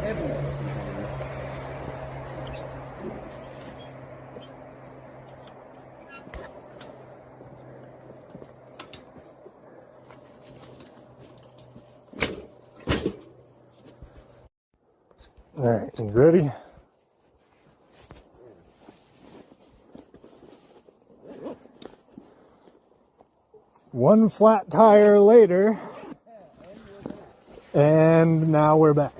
All right, you ready? One flat tire later, and now we're back.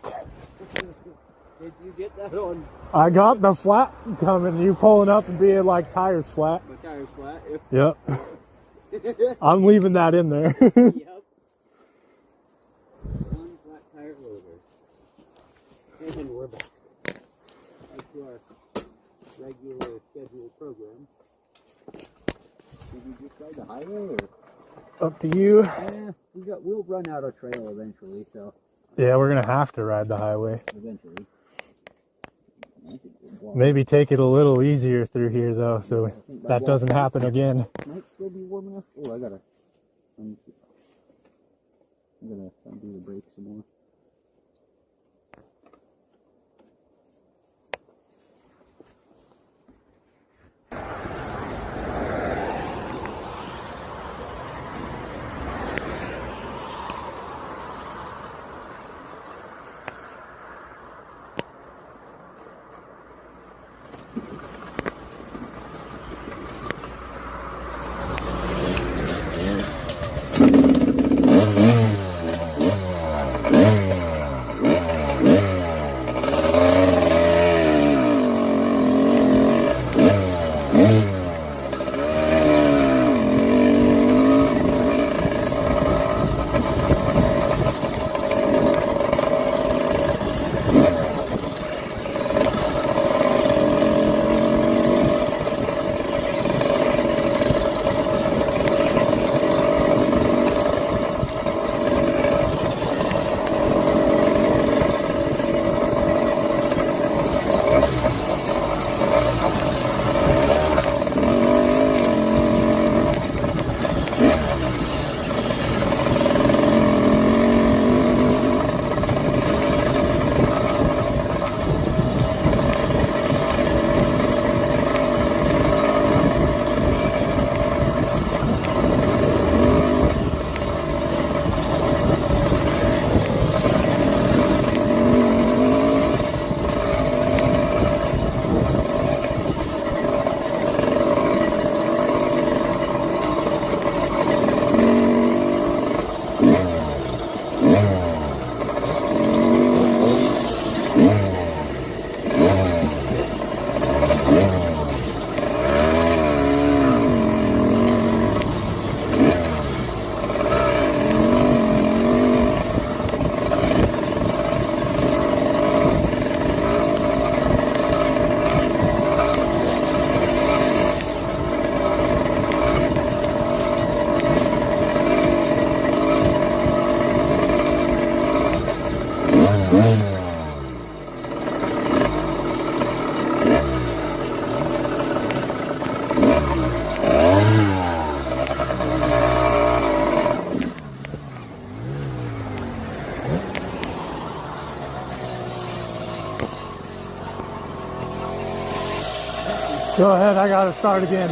Did you get that on? I got the flat coming, you pulling up and being like, tires flat. My tire's flat? Yep. I'm leaving that in there. Yep. One flat tire loader. And we're back. Back to our regular scheduled program. Did you just ride the highway or? Up to you. Yeah, we'll run out of trail eventually, so. Yeah, we're gonna have to ride the highway. Eventually. Maybe take it a little easier through here though, so that doesn't happen again. Might still be warm enough. Oh, I'm gonna undo the brakes some more. Go ahead, I gotta start again.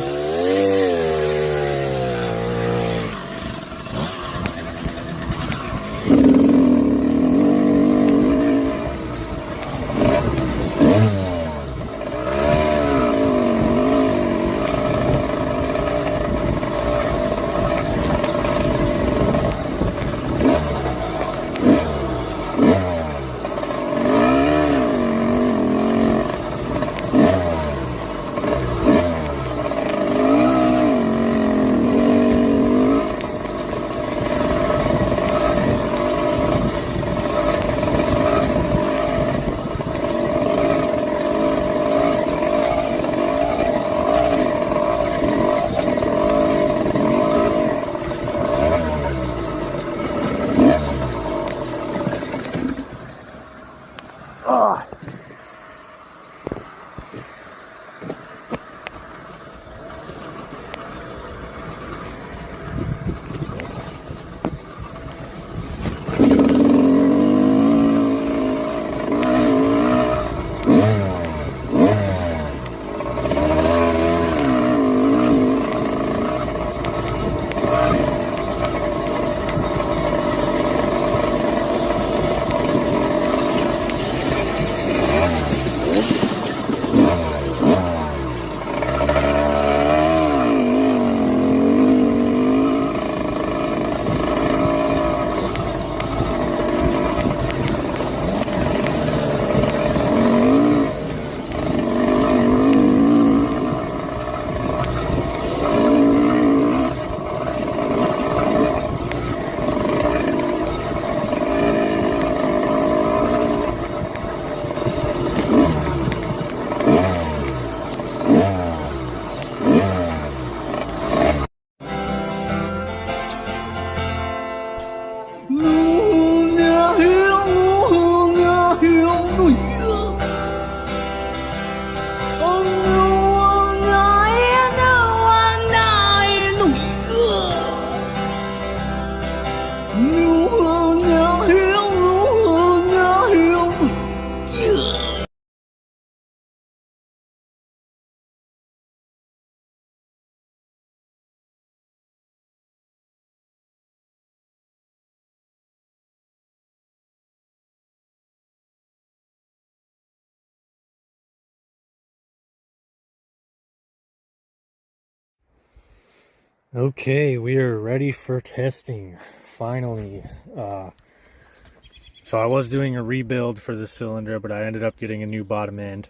Okay, we are ready for testing, finally. So I was doing a rebuild for the cylinder, but I ended up getting a new bottom end.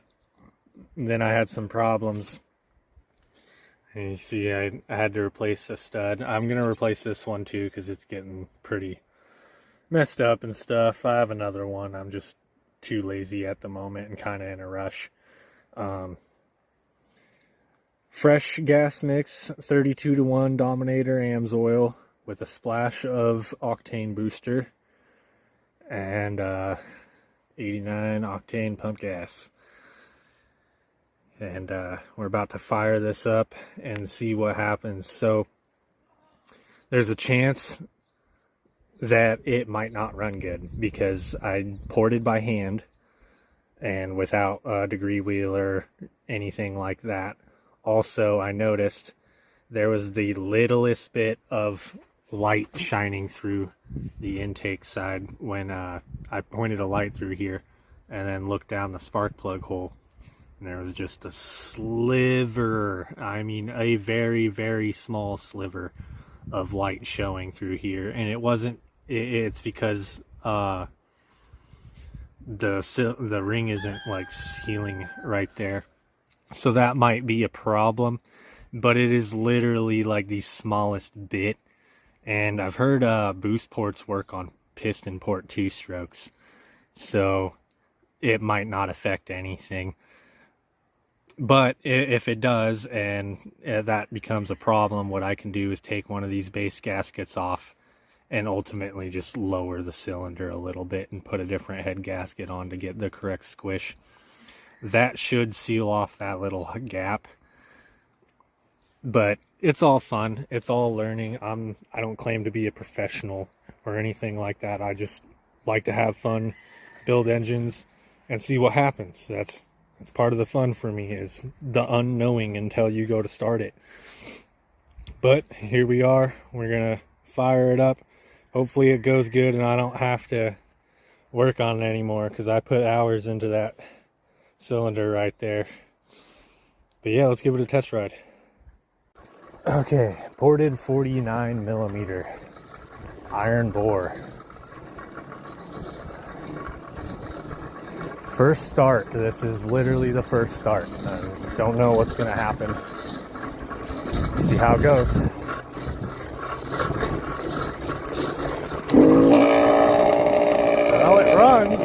And then I had some problems. And you see, I had to replace a stud. I'm going to replace this one too, because it's getting pretty messed up and stuff. I have another one. I'm just too lazy at the moment and kind of in a rush. Fresh gas mix, 32-to-1 Dominator AMS oil with a splash of octane booster and 89 octane pump gas. And we're about to fire this up and see what happens. So there's a chance that it might not run good because I ported by hand and without a degree wheel or anything like that. Also, I noticed there was the littlest bit of light shining through the intake side when I pointed a light through here and then looked down the spark plug hole. And there was just a sliver, I mean a very, very small sliver of light showing through here. And it wasn't, it's because the ring isn't like sealing right there. So that might be a problem, but it is literally like the smallest bit. And I've heard boost ports work on piston port 2 strokes, so it might not affect anything. But if it does and that becomes a problem, what I can do is take one of these base gaskets off and ultimately just lower the cylinder a little bit and put a different head gasket on to get the correct squish. That should seal off that little gap. But it's all fun. It's all learning. I don't claim to be a professional or anything like that. I just like to have fun, build engines, and see what happens. That's part of the fun for me, is the unknowing until you go to start it. But here we are. We're going to fire it up. Hopefully it goes good and I don't have to work on it anymore, because I put hours into that cylinder right there. But yeah, let's give it a test ride. Okay, ported 49mm iron bore. First start. This is literally the first start. Don't know what's gonna happen. See how it goes. Well, it runs.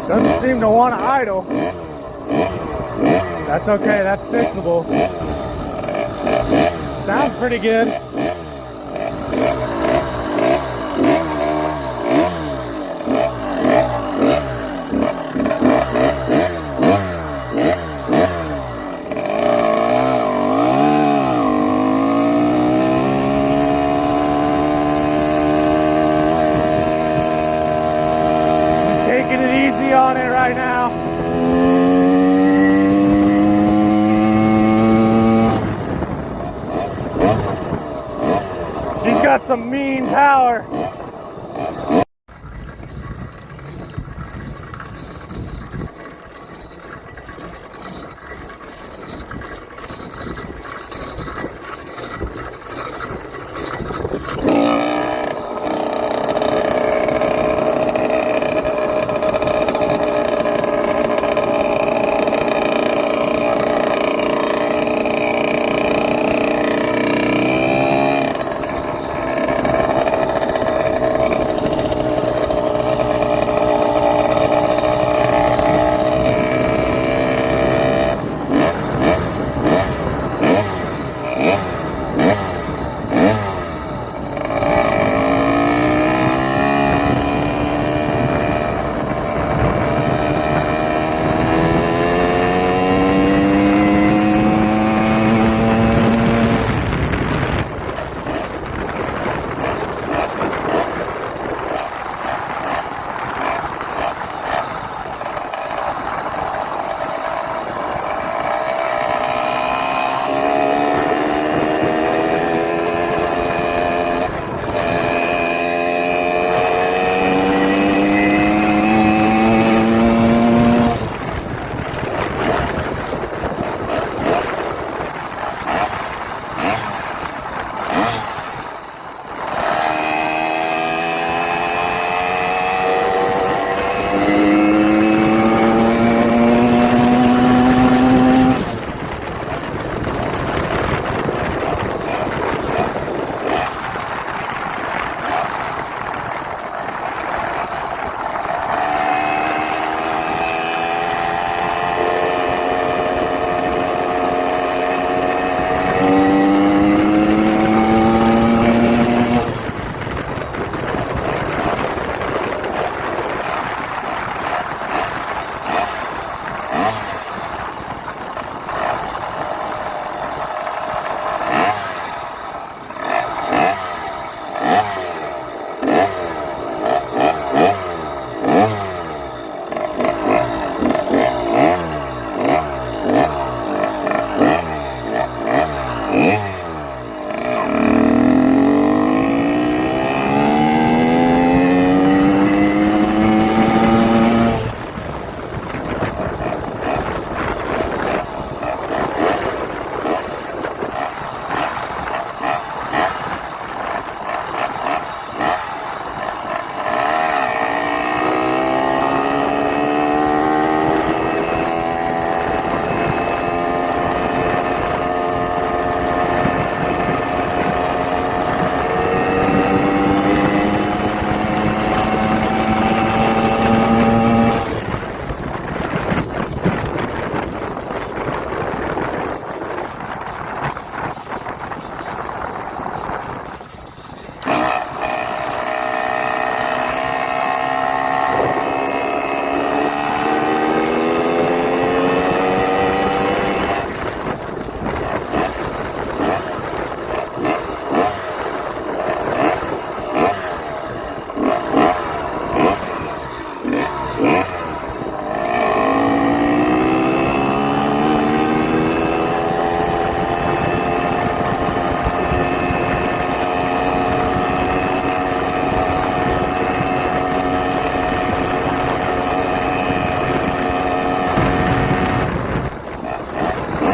Doesn't seem to want to idle. That's okay, that's fixable. Sounds pretty good. On it right now. She's got some mean power.